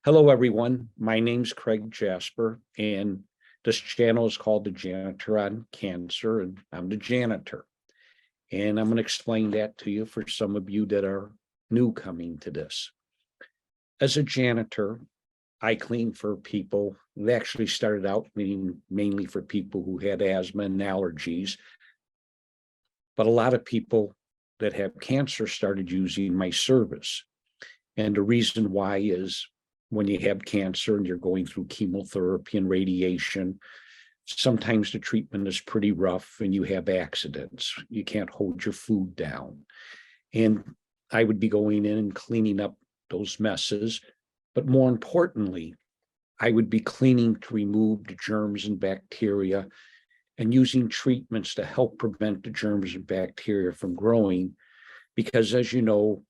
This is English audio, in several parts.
Hello, everyone. My name's Craig Jasper, and this channel is called the Janitor on Cancer, and I'm the janitor. And I'm going to explain that to you for some of you that are new coming to this. As a janitor, I clean for people. It actually started out mainly for people who had asthma and allergies. But a lot of people that have cancer started using my service. And the reason why is when you have cancer and you're going through chemotherapy and radiation, sometimes the treatment is pretty rough and you have accidents. You can't hold your food down. And I would be going in and cleaning up those messes. But more importantly, I would be cleaning to remove the germs and bacteria and using treatments to help prevent the germs and bacteria from growing. Because as you know,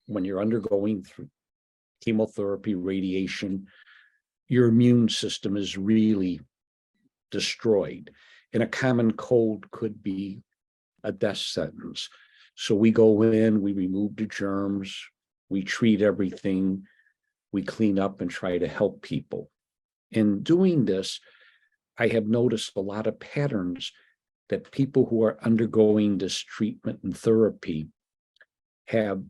when you're undergoing through chemotherapy, radiation, your immune system is really destroyed. And a common cold could be a death sentence. So we go in, we remove the germs, we treat everything, we clean up and try to help people. In doing this, I have noticed a lot of patterns that people who are undergoing this treatment and therapy have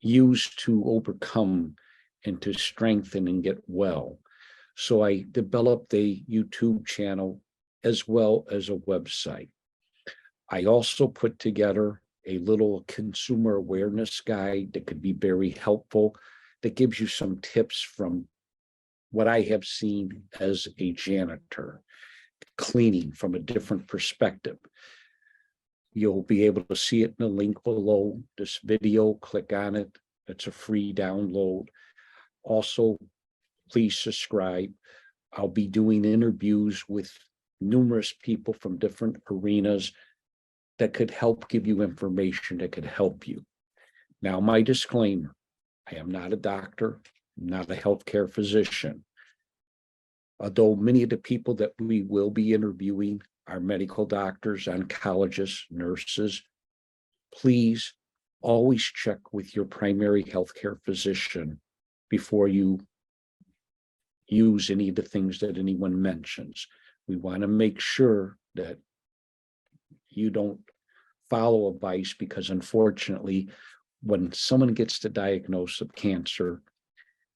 used to overcome and to strengthen and get well. So I developed a YouTube channel as well as a website. I also put together a little consumer awareness guide that could be very helpful, that gives you some tips from what I have seen as a janitor, cleaning from a different perspective. You'll be able to see it in the link below this video. Click on it. It's a free download. Also, please subscribe. I'll be doing interviews with numerous people from different arenas that could help give you information that could help you. Now, my disclaimer, I am not a doctor, I'm not a healthcare physician. Although many of the people that we will be interviewing are medical doctors, oncologists, nurses, please always check with your primary healthcare physician before you use any of the things that anyone mentions. We want to make sure that you don't follow advice, because unfortunately, when someone gets the diagnosis of cancer,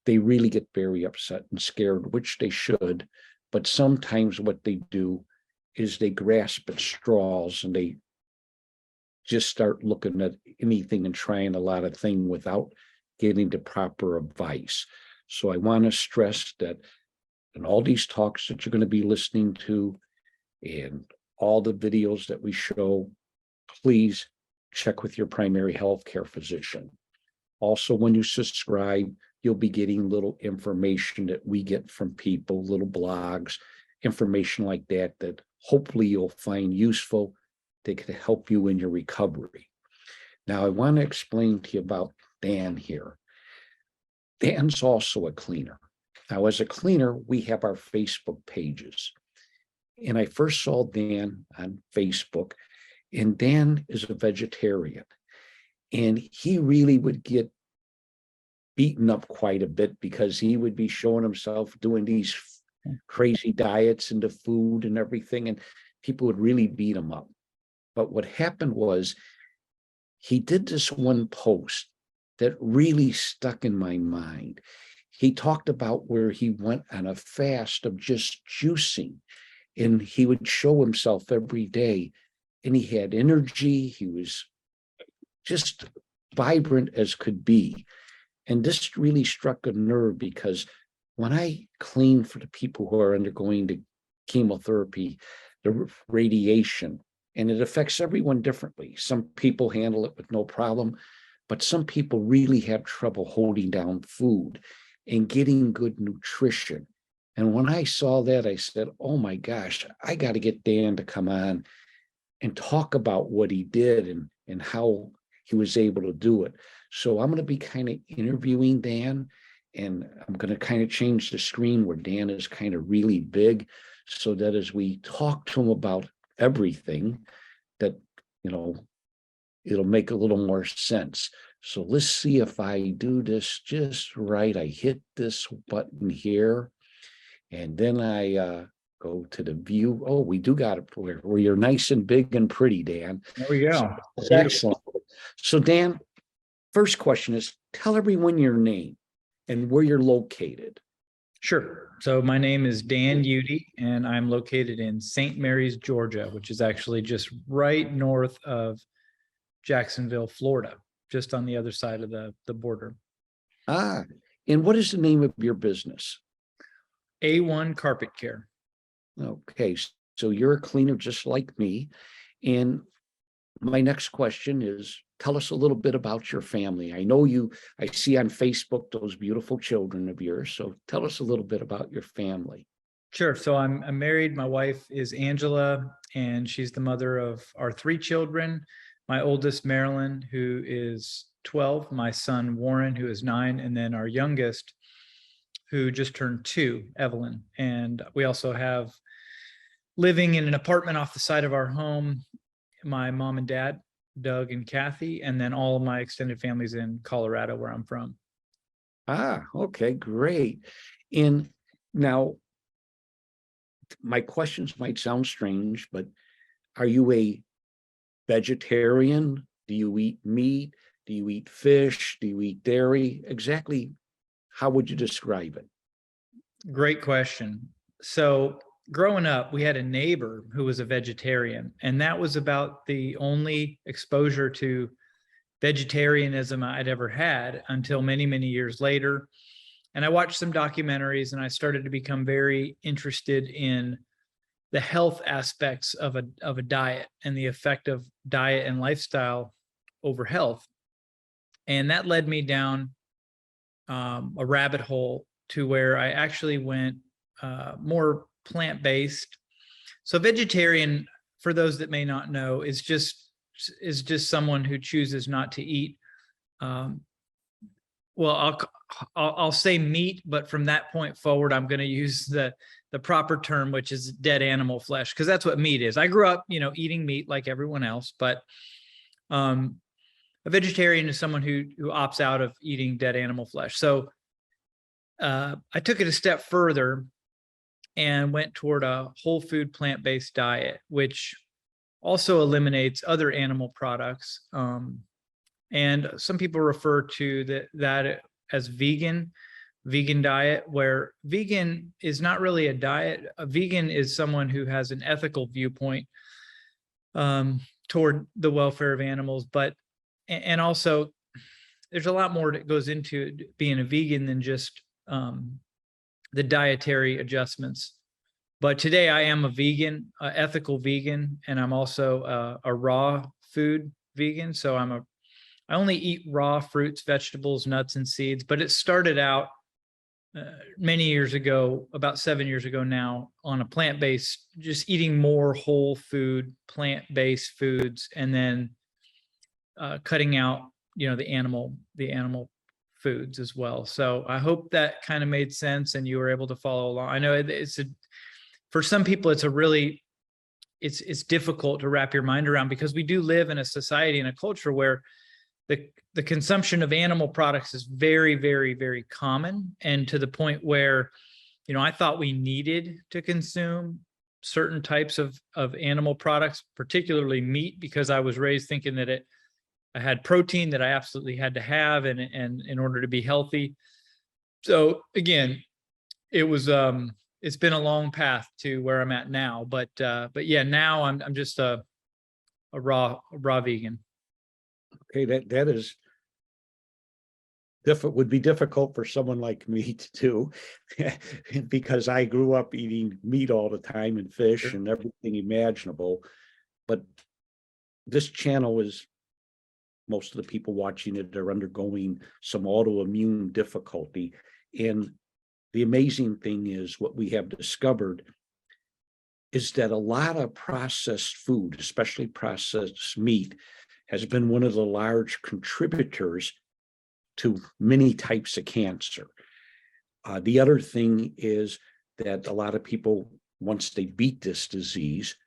they really get very upset and scared, which they should. But sometimes what they do is they grasp at straws and they just start looking at anything and trying a lot of things without getting the proper advice. So I want to stress that in all these talks that you're going to be listening to and all the videos that we show, please check with your primary healthcare physician. Also, when you subscribe, you'll be getting little information that we get from people, little blogs, information like that, that hopefully you'll find useful, that could help you in your recovery. Now, I want to explain to you about Dan here. Dan's also a cleaner. Now, as a cleaner, we have our Facebook pages. And I first saw Dan on Facebook, and Dan is a vegetarian. And he really would get beaten up quite a bit because he would be showing himself doing these crazy diets into food and everything, and people would really beat him up. But what happened was he did this one post that really stuck in my mind. He talked about where he went on a fast of just juicing, and he would show himself every day, and he had energy. He was just vibrant as could be. And this really struck a nerve, because when I clean for the people who are undergoing the chemotherapy, the radiation, and it affects everyone differently. Some people handle it with no problem, but some people really have trouble holding down food and getting good nutrition. And when I saw that, I said, oh my gosh, I got to get Dan to come on and talk about what he did and how he was able to do it. So I'm going to be kind of interviewing Dan, and I'm going to kind of change the screen where Dan is kind of really big, so that as we talk to him about everything, that, it'll make a little more sense. So let's see if I do this just right. I hit this button here, and then I go to the view. Oh, we do got it where you're nice and big and pretty, Dan. There we So go. that's excellent. So Dan, first question is, tell everyone your name and where you're located. Sure. So my name is Dan Udy, and I'm located in St. Mary's, Georgia, which is actually just right north of Jacksonville, Florida, just on the other side of the border. Ah, and what is the name of your business? A1 Carpet Care. Okay, so you're a cleaner just like me. And my next question is, tell us a little bit about your family. I see on Facebook those beautiful children of yours. So tell us a little bit about your family. Sure. So I'm married. My wife is Angela, and she's the mother of our 3 children. My oldest, Marilyn, who is 12, my son, Warren, who is 9, and then our youngest, who just turned 2, Evelyn. And we also have, living in an apartment off the side of our home, my mom and dad, Doug and Kathy, and then all of my extended families in Colorado, where I'm from. Ah, okay, great. And now my questions might sound strange, but are you a vegetarian? Do you eat meat? Do you eat fish? Do you eat dairy? Exactly how would you describe it? Great question. So growing up, we had a neighbor who was a vegetarian, and that was about the only exposure to vegetarianism I'd ever had until many, many years later. And I watched some documentaries, and I started to become very interested in the health aspects of a diet and the effect of diet and lifestyle over health. And that led me down a rabbit hole to where I actually went more plant-based. So vegetarian, for those that may not know, is just someone who chooses not to eat. Well, I'll say meat, but from that point forward, I'm going to use the proper term, which is dead animal flesh, because that's what meat is. I grew up, eating meat like everyone else, but a vegetarian is someone who opts out of eating dead animal flesh. So I took it a step further and went toward a whole food plant-based diet, which also eliminates other animal products. And some people refer to that as vegan diet, where vegan is not really a diet. A vegan is someone who has an ethical viewpoint toward the welfare of animals, and also there's a lot more that goes into being a vegan than just the dietary adjustments. But today I am a vegan, ethical vegan, and I'm also a raw food vegan. So I only eat raw fruits, vegetables, nuts, and seeds. But it started out many years ago, about 7 years ago now, on a plant-based, just eating more whole food, plant-based foods, and then cutting out, the animal foods as well. So I hope that kind of made sense and you were able to follow along. I know for some people, it's difficult to wrap your mind around, because we do live in a society and a culture where the consumption of animal products is very, very, very common, and to the point where, I thought we needed to consume certain types of animal products, particularly meat, because I was raised thinking that I had protein that I absolutely had to have, and in order to be healthy. So again, it's been a long path to where I'm at now, but yeah, now I'm just a raw vegan. Okay, that is would be difficult for someone like me to do because I grew up eating meat all the time and fish and everything imaginable. But this channel is, most of the people watching it are undergoing some autoimmune difficulty. And the amazing thing is, what we have discovered is that a lot of processed food, especially processed meat, has been one of the large contributors to many types of cancer. The other thing is that a lot of people, once they beat this disease,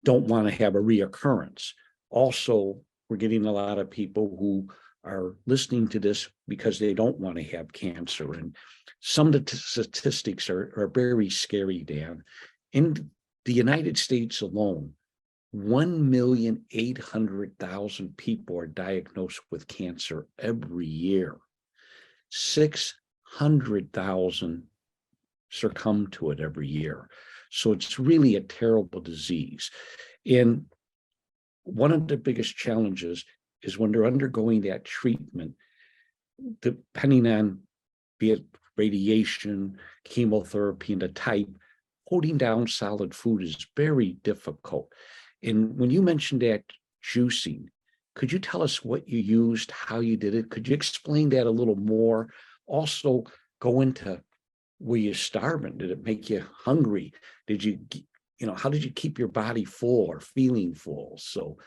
don't want to have a reoccurrence. Also, we're getting a lot of people who are listening to this because they don't want to have cancer. And some of the statistics are very scary, Dan. In the United States alone, 1,800,000 people are diagnosed with cancer every year. 600,000 succumb to it every year. So it's really a terrible disease. And one of the biggest challenges is when they're undergoing that treatment, depending on be it radiation, chemotherapy, and the type, holding down solid food is very difficult. And when you mentioned that juicing, could you tell us what you used, how you did it? Could you explain that a little more? Also, go into, were you starving? Did it make you hungry? Did you, how did you keep your body full or feeling full? So,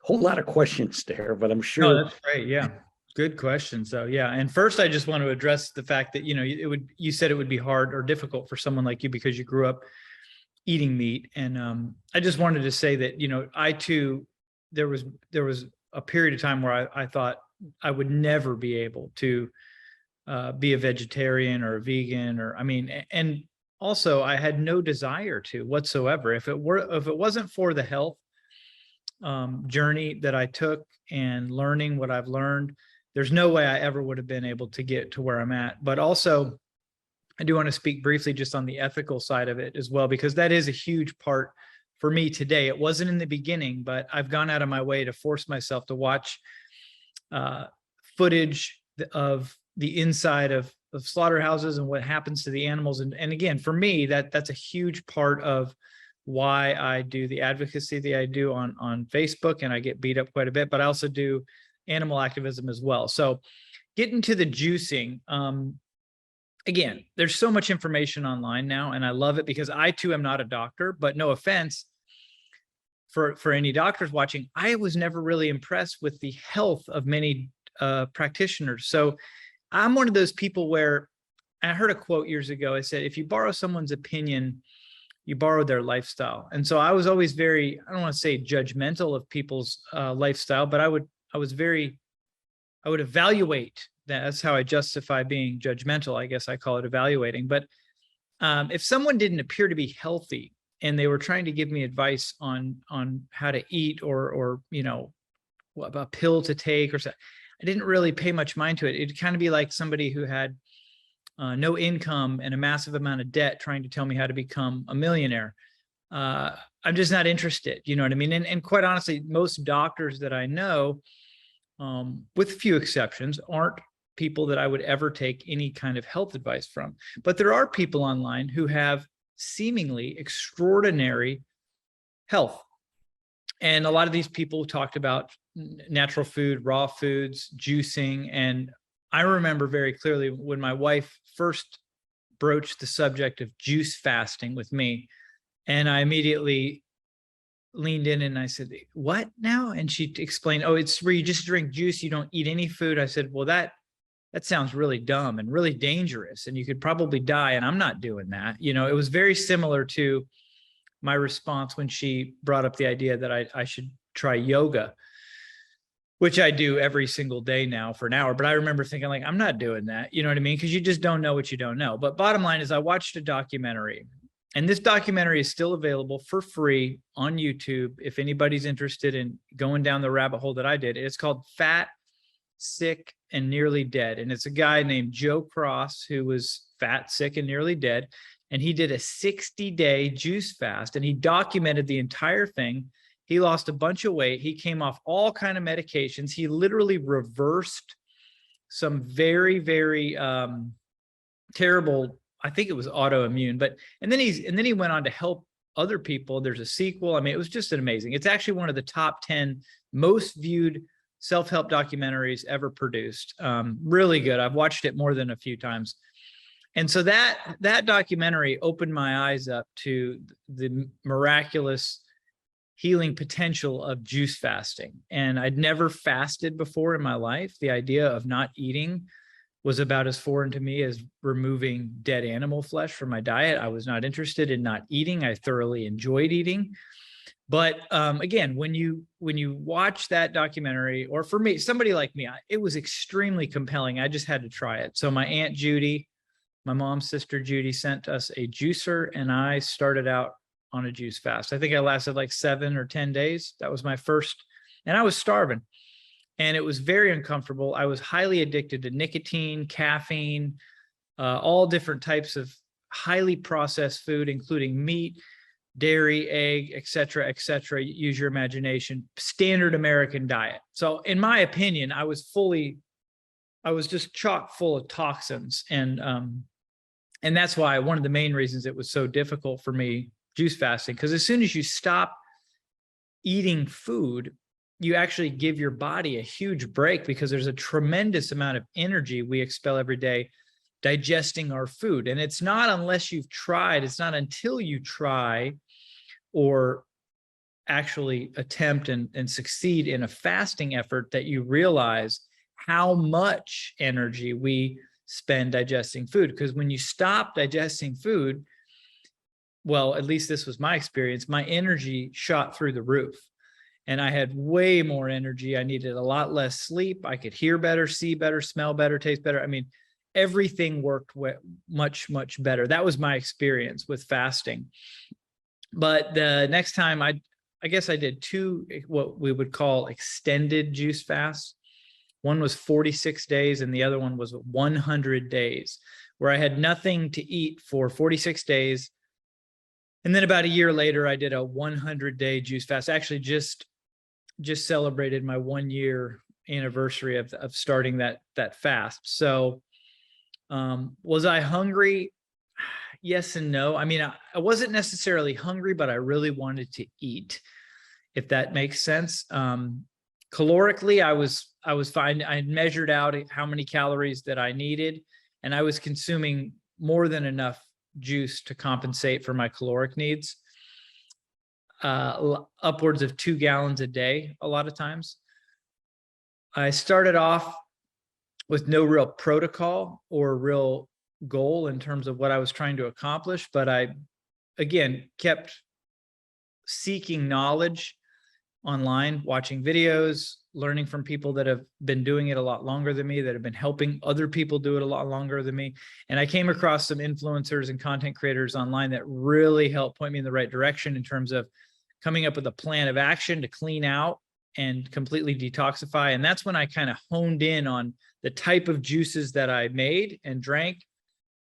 a whole lot of questions there, but I'm No, sure. that's great. Yeah. Good question. So yeah. And first I just want to address the fact that, you said it would be hard or difficult for someone like you because you grew up eating meat. And I just wanted to say that, I too, there was a period of time where I thought I would never be able to be a vegetarian or a vegan, and also I had no desire to whatsoever. If it wasn't for the health journey that I took and learning what I've learned, there's no way I ever would have been able to get to where I'm at. But also, I do want to speak briefly just on the ethical side of it as well, because that is a huge part for me today. It wasn't in the beginning, but I've gone out of my way to force myself to watch footage of the inside of slaughterhouses and what happens to the animals. And again, for me, that's a huge part of why I do the advocacy that I do on Facebook, and I get beat up quite a bit, but I also do animal activism as well. So getting to the juicing, again, there's so much information online now, and I love it because I too am not a doctor, but no offense for any doctors watching, I was never really impressed with the health of many practitioners. So I'm one of those people where I heard a quote years ago. I said, if you borrow someone's opinion, you borrow their lifestyle. And so I was always very, I don't want to say judgmental of people's lifestyle, but I would evaluate that. That's how I justify being judgmental. I guess I call it evaluating. But if someone didn't appear to be healthy and they were trying to give me advice on how to eat or a pill to take or something, I didn't really pay much mind to it. It'd kind of be like somebody who had no income and a massive amount of debt trying to tell me how to become a millionaire. I'm just not interested. You know what I mean? And quite honestly, most doctors that I know, with a few exceptions, aren't people that I would ever take any kind of health advice from. But there are people online who have seemingly extraordinary health. And a lot of these people talked about natural food, raw foods, juicing. And I remember very clearly when my wife first broached the subject of juice fasting with me, and I immediately leaned in and I said, what now? And she explained, oh, it's where you just drink juice, you don't eat any food. I said, well, that sounds really dumb and really dangerous, and you could probably die, and I'm not doing that. It was very similar to my response when she brought up the idea that I should try yoga, which I do every single day now for an hour. But I remember thinking, like, I'm not doing that. You know what I mean? Because you just don't know what you don't know. But bottom line is I watched a documentary, and this documentary is still available for free on YouTube if anybody's interested in going down the rabbit hole that I did. It's called Fat, Sick, and Nearly Dead. And it's a guy named Joe Cross who was fat, sick, and nearly dead. And he did a 60-day juice fast, and he documented the entire thing. He lost a bunch of weight. He came off all kind of medications. He literally reversed some very, very terrible, I think it was autoimmune, and then he went on to help other people. There's a sequel. I mean, it was just amazing. It's actually one of the top 10 most viewed self-help documentaries ever produced. Really good. I've watched it more than a few times. And so that documentary opened my eyes up to the miraculous healing potential of juice fasting. And I'd never fasted before in my life. The idea of not eating was about as foreign to me as removing dead animal flesh from my diet. I was not interested in not eating. I thoroughly enjoyed eating. But again, when you watch that documentary, or for me, somebody like me, it was extremely compelling. I just had to try it. So my Aunt Judy, my mom's sister Judy, sent us a juicer, and I started out on a juice fast. I think I lasted like 7 or 10 days. That was my first, and I was starving, and it was very uncomfortable. I was highly addicted to nicotine, caffeine, all different types of highly processed food, including meat, dairy, egg, et cetera, use your imagination, standard American diet. So in my opinion, I was just chock full of toxins. And that's why one of the main reasons it was so difficult for me, juice fasting, because as soon as you stop eating food, you actually give your body a huge break, because there's a tremendous amount of energy we expel every day digesting our food. And it's not unless you've tried, it's not until you try or actually attempt and succeed in a fasting effort that you realize how much energy we spend digesting food. Because when you stop digesting food, well, at least this was my experience, my energy shot through the roof, and I had way more energy. I needed a lot less sleep. I could hear better, see better, smell better, taste better. I mean, everything worked much, much better. That was my experience with fasting. But the next time I guess I did 2, what we would call extended juice fasts. One was 46 days and the other one was 100 days, where I had nothing to eat for 46 days. And then about a year later, I did a 100-day juice fast. Actually, just celebrated my 1-year anniversary of starting that fast. So was I hungry? Yes and no. I mean, I wasn't necessarily hungry, but I really wanted to eat, if that makes sense. Calorically, I was fine. I had measured out how many calories that I needed, and I was consuming more than enough juice to compensate for my caloric needs. Upwards of 2 gallons a day, a lot of times. I started off with no real protocol or real goal in terms of what I was trying to accomplish, but I, again, kept seeking knowledge online, watching videos, learning from people that have been doing it a lot longer than me, that have been helping other people do it a lot longer than me. And I came across some influencers and content creators online that really helped point me in the right direction in terms of coming up with a plan of action to clean out and completely detoxify. And that's when I kind of honed in on the type of juices that I made and drank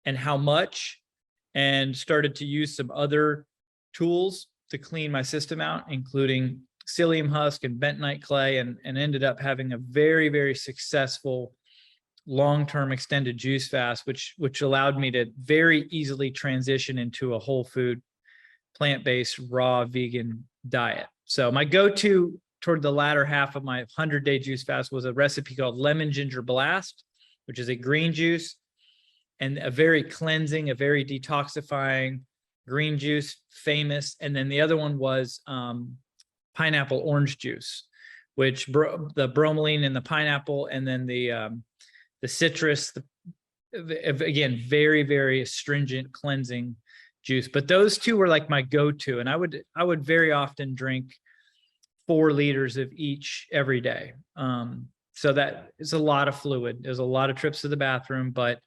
and how much, and started to use some other tools to clean my system out, including psyllium husk and bentonite clay, and ended up having a very, very successful long-term extended juice fast, which allowed me to very easily transition into a whole food, plant-based, raw, vegan diet. So my go-to toward the latter half of my 100-day juice fast was a recipe called Lemon Ginger Blast, which is a green juice and a very cleansing, a very detoxifying green juice, famous. And then the other one was pineapple orange juice, which the bromelain in the pineapple, and then the citrus, again, very, very astringent cleansing juice. But those two were like my go-to, and I would very often drink 4 liters of each every day. So that is a lot of fluid. There's a lot of trips to the bathroom, but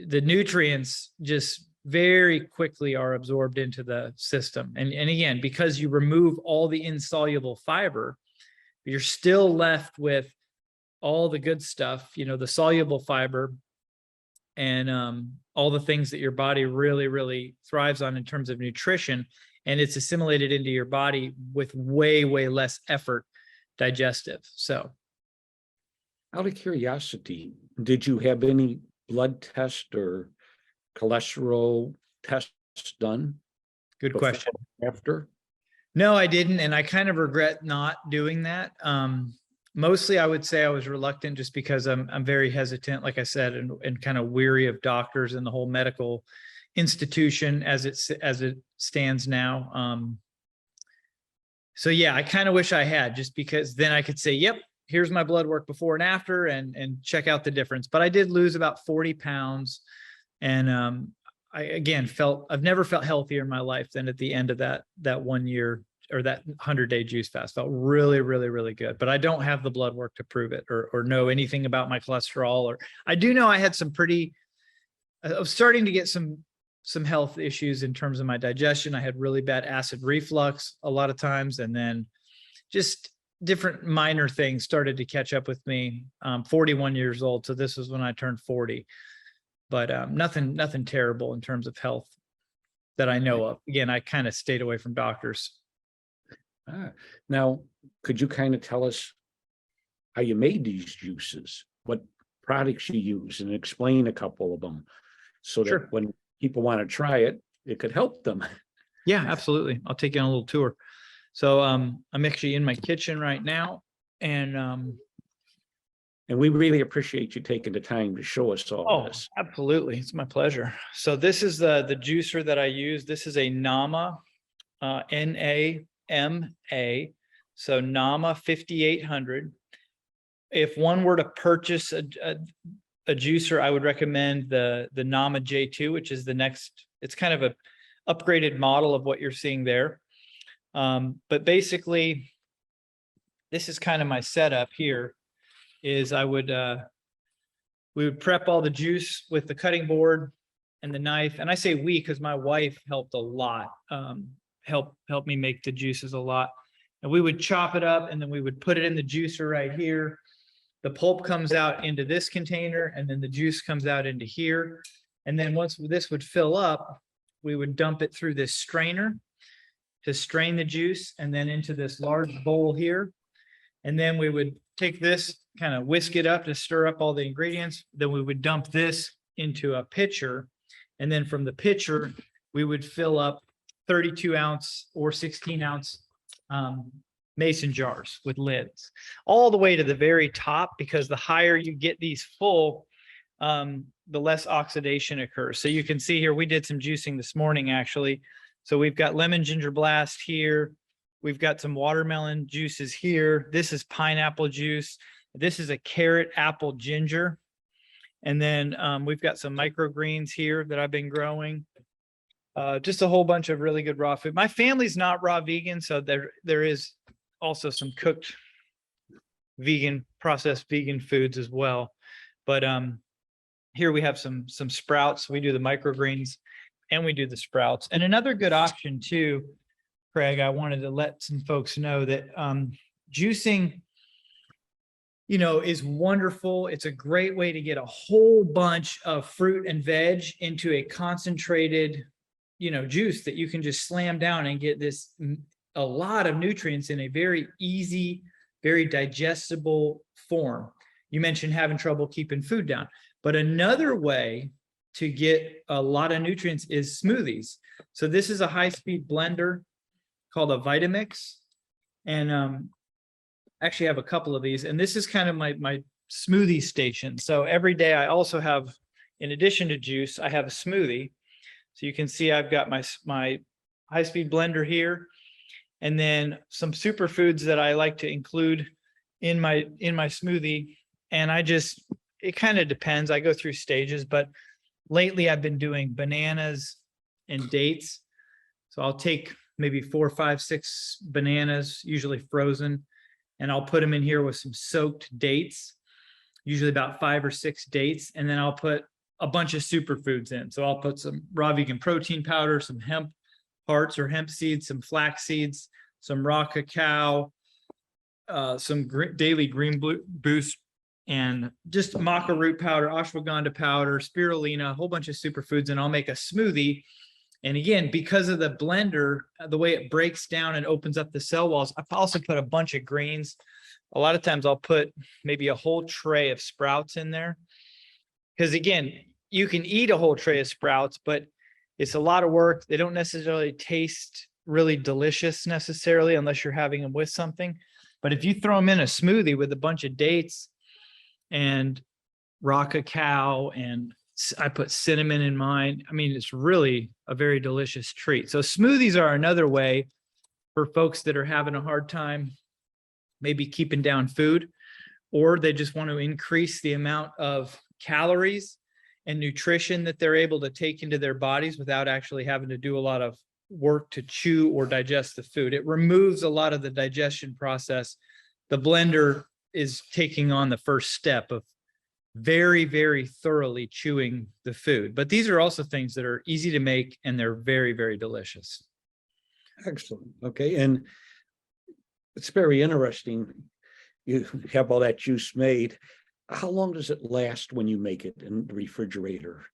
the nutrients just very quickly are absorbed into the system. And again, because you remove all the insoluble fiber, you're still left with all the good stuff, you know, the soluble fiber and all the things that your body really, really thrives on in terms of nutrition. And it's assimilated into your body with way, way less effort digestive. So, out of curiosity, did you have any blood test or cholesterol tests done? Good question. After? No, I didn't. And I kind of regret not doing that. Mostly I would say I was reluctant just because I'm very hesitant, like I said, and kind of weary of doctors and the whole medical institution as it stands now. So yeah, I kind of wish I had, just because then I could say, yep, here's my blood work before and after, and check out the difference. But I did lose about 40 pounds. And I again I've never felt healthier in my life than at the end of that 1 year or that 100-day juice fast. Felt really, really, really good. But I don't have the blood work to prove it or know anything about my cholesterol. Or I do know I had some I was starting to get some health issues in terms of my digestion. I had really bad acid reflux a lot of times, and then just different minor things started to catch up with me. 41 years old, so this was when I turned 40. But nothing terrible in terms of health that I know of. Again, I kind of stayed away from doctors. Now, could you kind of tell us how you made these juices, what products you use, and explain a couple of them so that Sure. when people want to try it, it could help them? Yeah, absolutely. I'll take you on a little tour. So I'm actually in my kitchen right now, and we really appreciate you taking the time to show us all this. absolutely, it's my pleasure. So this is the juicer that I use. This is a Nama, NAMA. So Nama 5800. If one were to purchase a juicer, I would recommend the Nama J2, which is the next. It's kind of a upgraded model of what you're seeing there. But basically, this is kind of my setup here. Is we would prep all the juice with the cutting board and the knife. And I say we because my wife helped a lot, helped me make the juices a lot. And we would chop it up, and then we would put it in the juicer right here. The pulp comes out into this container, and then the juice comes out into here. And then once this would fill up, we would dump it through this strainer to strain the juice, and then into this large bowl here. And then we would take this, kind of whisk it up to stir up all the ingredients. Then we would dump this into a pitcher. And then from the pitcher, we would fill up 32-ounce or 16-ounce mason jars with lids, all the way to the very top, because the higher you get these full, the less oxidation occurs. So you can see here, we did some juicing this morning, actually. So we've got lemon ginger blast here. We've got some watermelon juices here. This is pineapple juice. This is a carrot, apple, ginger. And then we've got some microgreens here that I've been growing. Just a whole bunch of really good raw food. My family's not raw vegan, so there is also some cooked vegan, processed vegan foods as well. But here we have some sprouts. We do the microgreens and we do the sprouts. And another good option too, Craig, I wanted to let some folks know that juicing, is wonderful. It's a great way to get a whole bunch of fruit and veg into a concentrated, juice that you can just slam down and get a lot of nutrients in a very easy, very digestible form. You mentioned having trouble keeping food down, but another way to get a lot of nutrients is smoothies. So this is a high-speed blender called a Vitamix, and actually have a couple of these, and this is kind of my smoothie station. So every day I also have, in addition to juice, I have a smoothie. So you can see I've got my high-speed blender here, and then some superfoods that I like to include in my smoothie. And it kind of depends. I go through stages, but lately I've been doing bananas and dates. So I'll take maybe 4, 5, 6 bananas, usually frozen, and I'll put them in here with some soaked dates, usually about 5 or 6 dates. And then I'll put a bunch of superfoods in. So I'll put some raw vegan protein powder, some hemp hearts or hemp seeds, some flax seeds, some raw cacao, some daily green boost, and just maca root powder, ashwagandha powder, spirulina, a whole bunch of superfoods, and I'll make a smoothie. And again, because of the blender, the way it breaks down and opens up the cell walls, I've also put a bunch of greens. A lot of times I'll put maybe a whole tray of sprouts in there. Because again, you can eat a whole tray of sprouts, but it's a lot of work. They don't necessarily taste really delicious necessarily unless you're having them with something. But if you throw them in a smoothie with a bunch of dates and raw cacao, and I put cinnamon in mine, I mean, it's really a very delicious treat. So smoothies are another way for folks that are having a hard time maybe keeping down food, or they just want to increase the amount of calories and nutrition that they're able to take into their bodies without actually having to do a lot of work to chew or digest the food. It removes a lot of the digestion process. The blender is taking on the first step of very, very thoroughly chewing the food. But these are also things that are easy to make, and they're very, very delicious. Excellent. Okay. And it's very interesting. You have all that juice made. How long does it last when you make it in the refrigerator?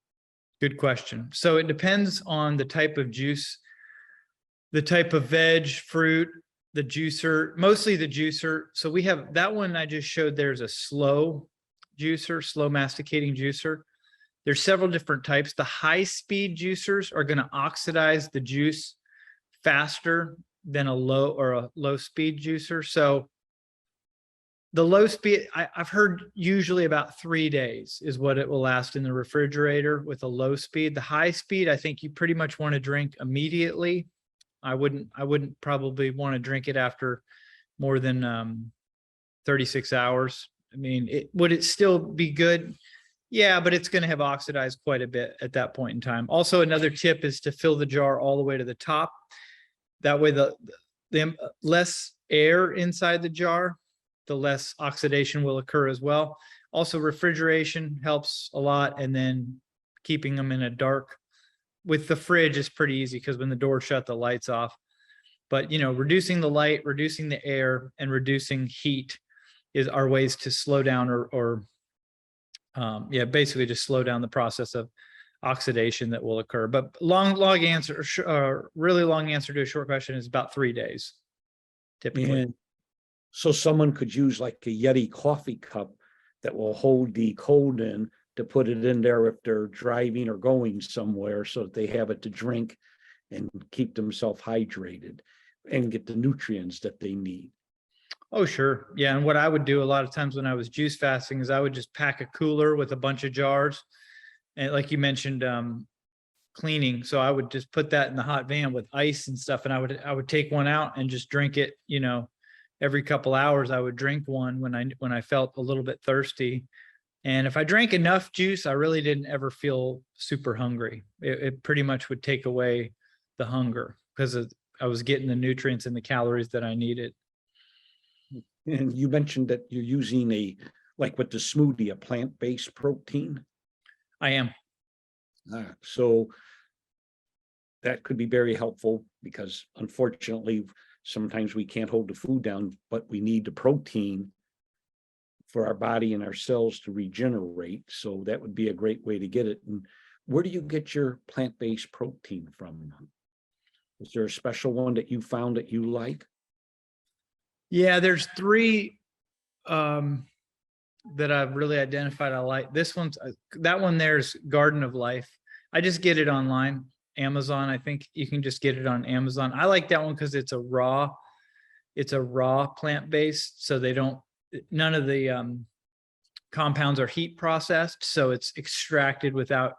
Good question. So it depends on the type of juice, the type of veg, fruit, the juicer, mostly the juicer. So we have that one I just showed. There's a slow juicer, slow masticating juicer. There's several different types. The high speed juicers are going to oxidize the juice faster than a low speed juicer. So the low speed, I've heard usually about 3 days is what it will last in the refrigerator with a low speed. The high speed, I think you pretty much want to drink immediately. I wouldn't probably want to drink it after more than 36 hours. I mean, would it still be good? Yeah, but it's going to have oxidized quite a bit at that point in time. Also, another tip is to fill the jar all the way to the top. That way, the less air inside the jar, the less oxidation will occur as well. Also, refrigeration helps a lot, and then keeping them in a dark. With the fridge is pretty easy because when the door's shut, the light's off. But reducing the light, reducing the air, and reducing heat are ways to slow down or basically just slow down the process of oxidation that will occur. But really long answer to a short question is about 3 days, typically. And so someone could use like a Yeti coffee cup that will hold the cold in to put it in there if they're driving or going somewhere, so that they have it to drink and keep themselves hydrated and get the nutrients that they need. Oh, sure. Yeah. And what I would do a lot of times when I was juice fasting is I would just pack a cooler with a bunch of jars. And like you mentioned, cleaning. So I would just put that in the hot van with ice and stuff. And I would take one out and just drink it, every couple hours. I would drink one when I felt a little bit thirsty. And if I drank enough juice, I really didn't ever feel super hungry. It pretty much would take away the hunger because I was getting the nutrients and the calories that I needed. And you mentioned that you're using like with the smoothie, a plant-based protein. I am. So that could be very helpful because unfortunately, sometimes we can't hold the food down, but we need the protein for our body and our cells to regenerate. So that would be a great way to get it. And where do you get your plant-based protein from? Is there a special one that you found that you like? Yeah, there's 3 that I've really identified I like. That one there's Garden of Life. I just get it online, Amazon. I think you can just get it on Amazon. I like that one because it's a raw plant-based, so none of the compounds are heat processed, so it's extracted without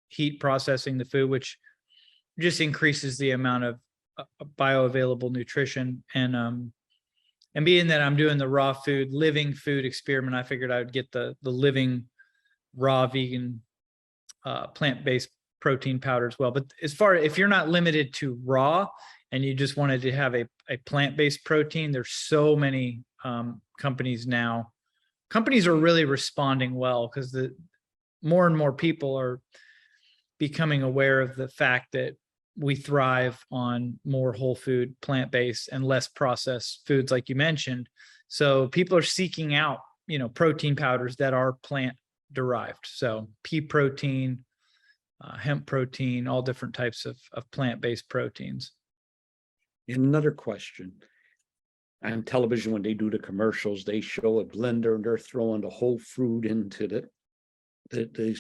heat processing the food, which just increases the amount of bioavailable nutrition. And being that I'm doing the raw food, living food experiment, I figured I would get the living raw vegan plant-based protein powder as well. But if you're not limited to raw and you just wanted to have a plant-based protein, there's so many companies now. Companies are really responding well because more and more people are becoming aware of the fact that we thrive on more whole food, plant-based, and less processed foods, like you mentioned. So people are seeking out, protein powders that are plant derived. So pea protein, hemp protein, all different types of plant-based proteins. And another question. On television, when they do the commercials, they show a blender and they're throwing the whole fruit into the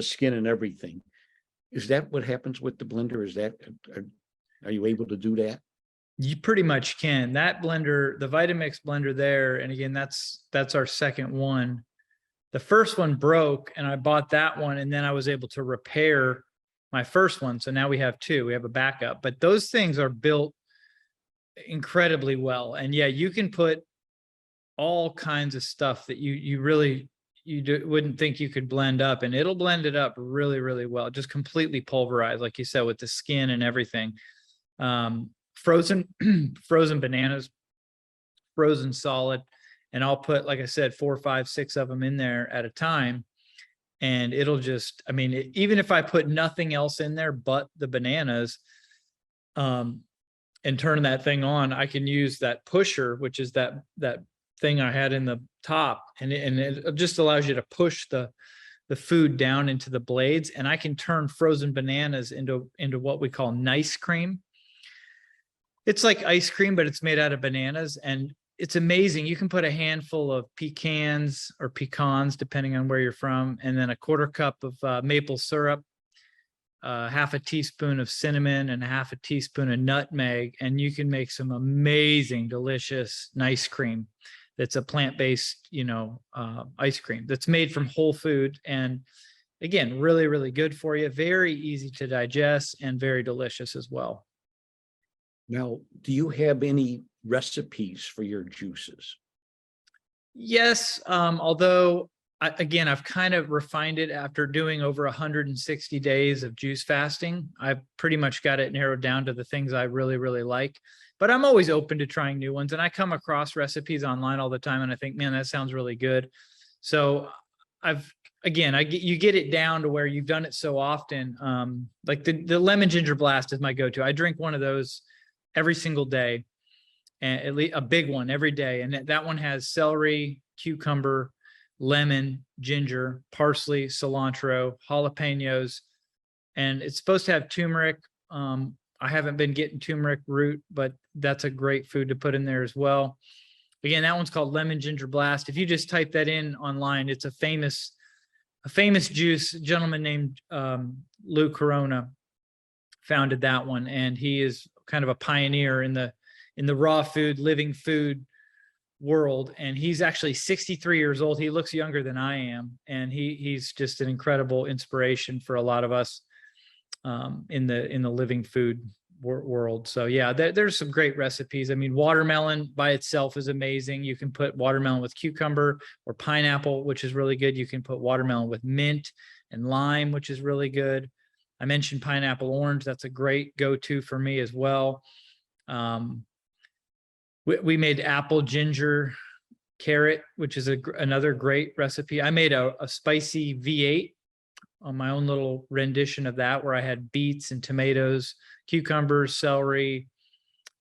skin and everything. Is that what happens with the blender? Are you able to do that? You pretty much can. That blender, the Vitamix blender there, and again, that's our second one. The first one broke and I bought that one, and then I was able to repair my first one. So now we have 2. We have a backup, but those things are built incredibly well. And yeah, you can put all kinds of stuff that you really wouldn't think you could blend up, and it'll blend it up really, really well. Just completely pulverized, like you said, with the skin and everything. Frozen, frozen bananas, frozen solid. And I'll put, like I said, 4, 5, 6 of them in there at a time. And it'll just, I mean, even if I put nothing else in there but the bananas, and turn that thing on, I can use that pusher, which is that thing I had in the top, and it just allows you to push the food down into the blades, and I can turn frozen bananas into what we call nice cream. It's like ice cream, but it's made out of bananas, and it's amazing. You can put a handful of pecans or pecans, depending on where you're from, and then a 1/4 cup of maple syrup, half a teaspoon of cinnamon, and half a teaspoon of nutmeg, and you can make some amazing, delicious, nice cream. That's a plant-based, ice cream that's made from whole food, and again, really, really good for you. Very easy to digest and very delicious as well. Now, do you have any recipes for your juices? Yes, although again, I've kind of refined it after doing over 160 days of juice fasting. I've pretty much got it narrowed down to the things I really, really like, but I'm always open to trying new ones. And I come across recipes online all the time, and I think, man, that sounds really good. So you get it down to where you've done it so often. Like the lemon ginger blast is my go-to. I drink one of those every single day, and at least a big one every day. And that one has celery, cucumber, lemon, ginger, parsley, cilantro, jalapenos, and it's supposed to have turmeric. I haven't been getting turmeric root, but that's a great food to put in there as well. Again, that one's called lemon ginger blast. If you just type that in online, it's a famous juice. A gentleman named Lou Corona founded that one, and he is kind of a pioneer in the raw food, living food world. And he's actually 63 years old. He looks younger than I am, and he's just an incredible inspiration for a lot of us in the living food world. So yeah, there's some great recipes. I mean, watermelon by itself is amazing. You can put watermelon with cucumber or pineapple, which is really good. You can put watermelon with mint and lime, which is really good. I mentioned pineapple orange. That's a great go-to for me as well. We made apple ginger carrot, which is another great recipe. I made a spicy V8 on my own little rendition of that, where I had beets and tomatoes, cucumbers, celery.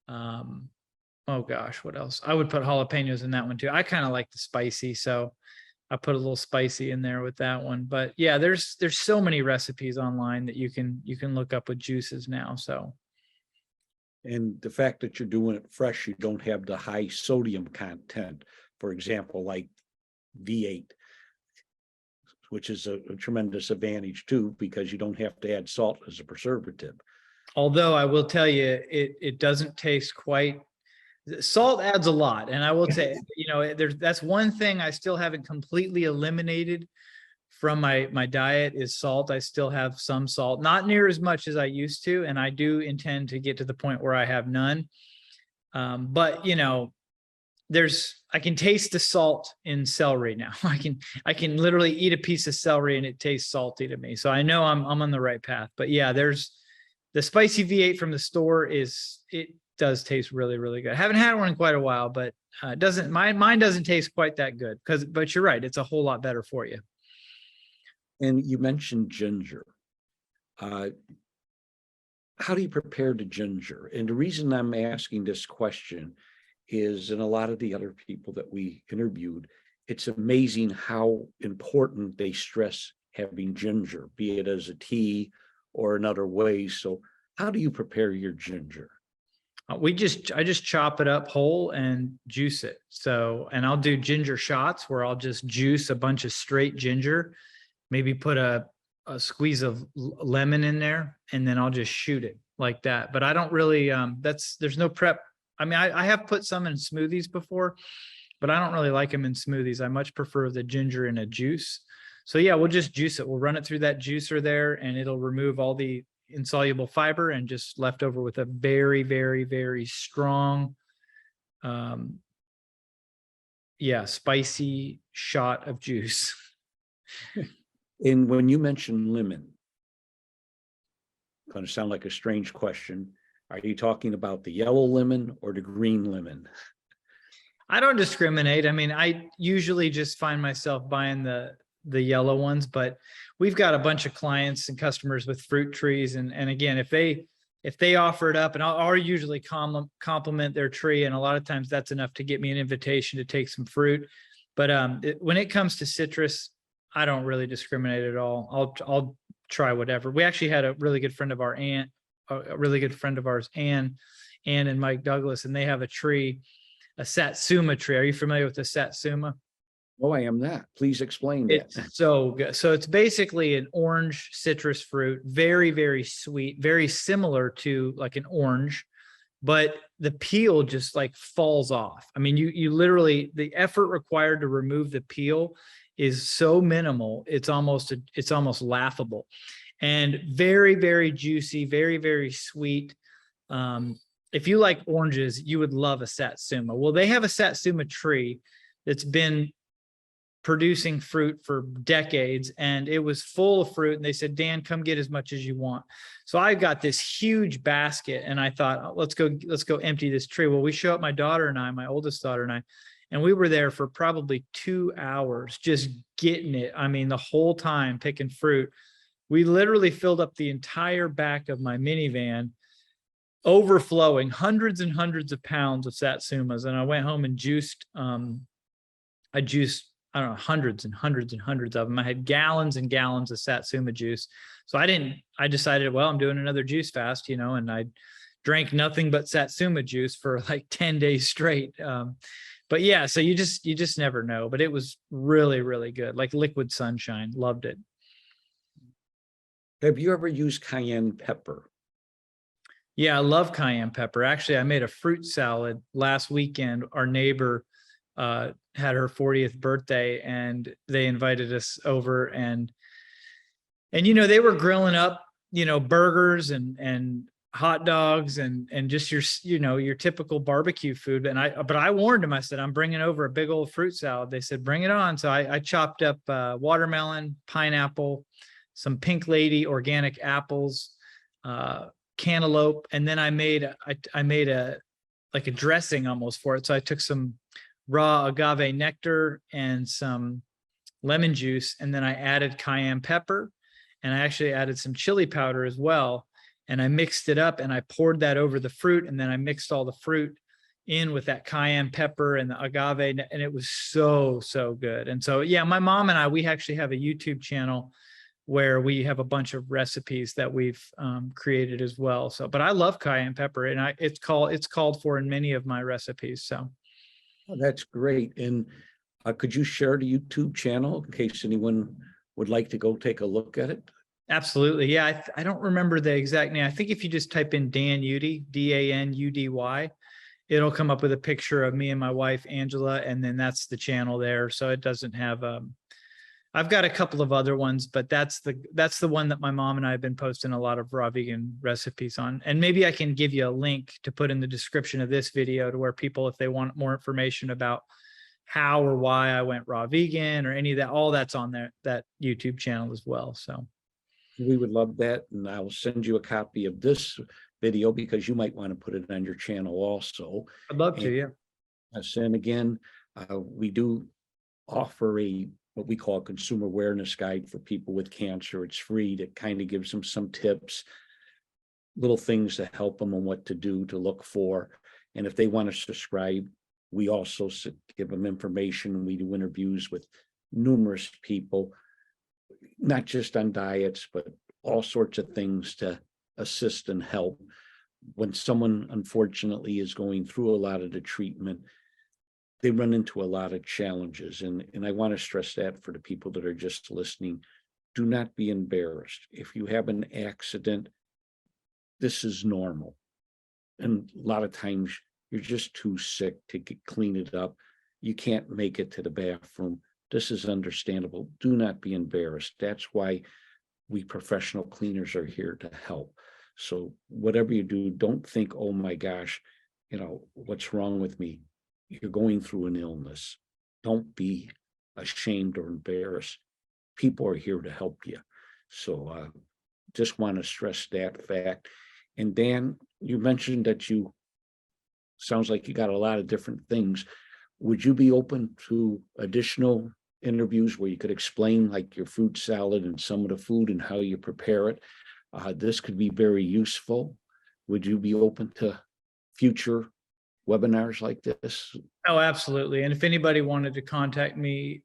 Oh gosh, what else? I would put jalapenos in that one too. I kind of like the spicy, so I put a little spicy in there with that one. But yeah, there's so many recipes online that you can look up with juices now. So. And the fact that you're doing it fresh, you don't have the high sodium content, for example, like V8, which is a tremendous advantage too, because you don't have to add salt as a preservative. Although I will tell you, it doesn't taste quite. Salt adds a lot, and I will say, that's one thing I still haven't completely eliminated from my diet is salt. I still have some salt, not near as much as I used to, and I do intend to get to the point where I have none. But I can taste the salt in celery now. I can literally eat a piece of celery and it tastes salty to me. So I know I'm on the right path. But yeah, there's the spicy V8 from the store it does taste really, really good. I haven't had one in quite a while, but mine doesn't taste quite that good but you're right, it's a whole lot better for you. And you mentioned ginger. How do you prepare the ginger? And the reason I'm asking this question is, in a lot of the other people that we interviewed, it's amazing how important they stress having ginger, be it as a tea or in other ways. So how do you prepare your ginger? I just chop it up whole and juice it. So, and I'll do ginger shots where I'll just juice a bunch of straight ginger, maybe put a squeeze of lemon in there, and then I'll just shoot it like that. But I don't really, there's no prep. I mean, I have put some in smoothies before, but I don't really like them in smoothies. I much prefer the ginger in a juice. So yeah, we'll just juice it. We'll run it through that juicer there, and it'll remove all the insoluble fiber and just left over with a very, very, very strong, spicy shot of juice. And when you mention lemon, going to sound like a strange question. Are you talking about the yellow lemon or the green lemon? I don't discriminate. I mean, I usually just find myself buying the yellow ones, but we've got a bunch of clients and customers with fruit trees. And again, if they offer it up, and I'll usually compliment their tree. And a lot of times that's enough to get me an invitation to take some fruit. But when it comes to citrus, I don't really discriminate at all. I'll try whatever. We actually had a really good friend of our aunt, a really good friend of ours, Ann and Mike Douglas, and they have a tree, a satsuma tree. Are you familiar with the satsuma? Oh, I am not. Please explain that. It's so good. So it's basically an orange citrus fruit, very, very sweet, very similar to like an orange, but the peel just like falls off. I mean, you literally, the effort required to remove the peel is so minimal, it's almost laughable. And very, very juicy, very, very sweet. If you like oranges, you would love a satsuma. Well, they have a satsuma tree that's been producing fruit for decades, and it was full of fruit. And they said, Dan, come get as much as you want. So I got this huge basket, and I thought, oh, let's go empty this tree. Well, we show up, my daughter and I, my oldest daughter and I, and we were there for probably 2 hours just getting it. I mean, the whole time picking fruit. We literally filled up the entire back of my minivan, overflowing hundreds and hundreds of pounds of satsumas. And I went home and I juiced, I don't know, hundreds and hundreds and hundreds of them. I had gallons and gallons of satsuma juice. So I decided, well, I'm doing another juice fast, and I drank nothing but satsuma juice for like 10 days straight. But yeah, so you just never know. But it was really, really good. Like liquid sunshine. Loved it. Have you ever used cayenne pepper? Yeah, I love cayenne pepper. Actually, I made a fruit salad last weekend. Our neighbor had her 40th birthday, and they invited us over, and they were grilling up, burgers and hot dogs and just your typical barbecue food. But I warned them. I said, I'm bringing over a big old fruit salad. They said, bring it on. So I chopped up watermelon, pineapple, some Pink Lady organic apples, cantaloupe, and then I made a like a dressing almost for it. So I took some raw agave nectar and some lemon juice, and then I added cayenne pepper, and I actually added some chili powder as well. And I mixed it up and I poured that over the fruit, and then I mixed all the fruit in with that cayenne pepper and the agave, and it was so, so good. And so, yeah, my mom and I, we actually have a YouTube channel where we have a bunch of recipes that we've created as well. So, but I love cayenne pepper, and it's called for in many of my recipes. So. Oh, that's great. And could you share the YouTube channel in case anyone would like to go take a look at it? Absolutely. Yeah. I don't remember the exact name. I think if you just type in Dan Udy, DANUDY, it'll come up with a picture of me and my wife, Angela. And then that's the channel there. So it doesn't have, I've got a couple of other ones, but that's the one that my mom and I have been posting a lot of raw vegan recipes on. And maybe I can give you a link to put in the description of this video to where people, if they want more information about how or why I went raw vegan or any of that, all that's on that YouTube channel as well. So. We would love that. And I'll send you a copy of this video because you might want to put it on your channel also. I'd love to, yeah. And again, we do offer what we call a consumer awareness guide for people with cancer. It's free. To kind of gives them some tips, little things to help them on what to do, to look for. And if they want to subscribe, we also give them information. We do interviews with numerous people, not just on diets, but all sorts of things to assist and help. When someone unfortunately is going through a lot of the treatment, they run into a lot of challenges. And I want to stress that for the people that are just listening, do not be embarrassed. If you have an accident, this is normal. And a lot of times you're just too sick to clean it up. You can't make it to the bathroom. This is understandable. Do not be embarrassed. That's why we professional cleaners are here to help. So whatever you do, don't think, oh my gosh, what's wrong with me? You're going through an illness. Don't be ashamed or embarrassed. people are here to help you. So just want to stress that fact. And Dan, you mentioned that you, sounds like you got a lot of different things. Would you be open to additional interviews where you could explain like your fruit salad and some of the food and how you prepare it? This could be very useful. Would you be open to future webinars like this? Oh, absolutely. And if anybody wanted to contact me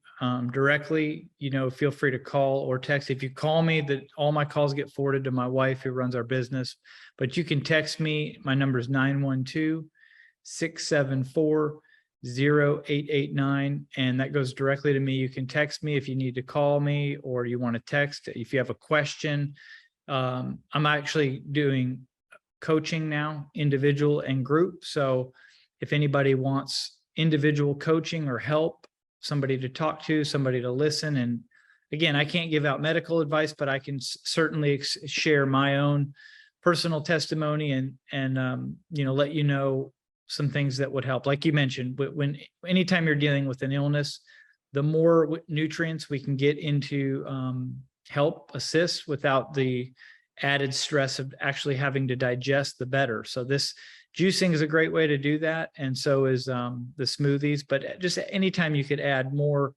directly, feel free to call or text. If you call me, that all my calls get forwarded to my wife who runs our business, but you can text me. My number is 912-674-0889. And that goes directly to me. You can text me if you need to call me or you want to text. If you have a question, I'm actually doing coaching now, individual and group. So if anybody wants individual coaching or help, somebody to talk to, somebody to listen. And again, I can't give out medical advice, but I can certainly share my own personal testimony and let you know some things that would help. Like you mentioned, anytime you're dealing with an illness, the more nutrients we can get into help assist without the added stress of actually having to digest, the better. So this juicing is a great way to do that. And so is the smoothies, but just anytime you could add more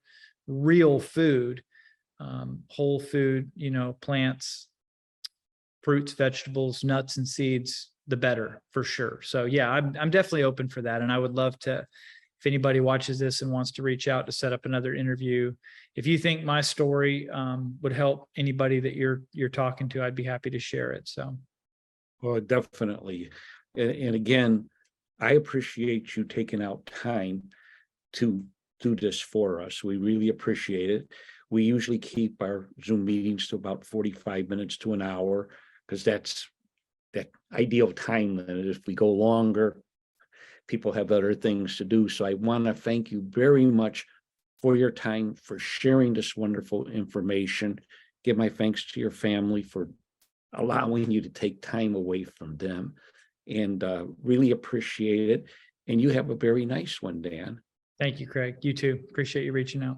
real food, whole food, plants, fruits, vegetables, nuts, and seeds, the better for sure. So yeah, I'm definitely open for that. And I would love to, if anybody watches this and wants to reach out to set up another interview, if you think my story would help anybody that you're talking to, I'd be happy to share it. So. Well, definitely. And again, I appreciate you taking out time to do this for us. We really appreciate it. We usually keep our Zoom meetings to about 45 minutes to an hour, because that's that ideal time limit. If we go longer, people have other things to do. So I want to thank you very much for your time, for sharing this wonderful information. Give my thanks to your family for allowing you to take time away from them, and really appreciate it. And you have a very nice one, Dan. Thank you, Craig. You too. Appreciate you reaching out.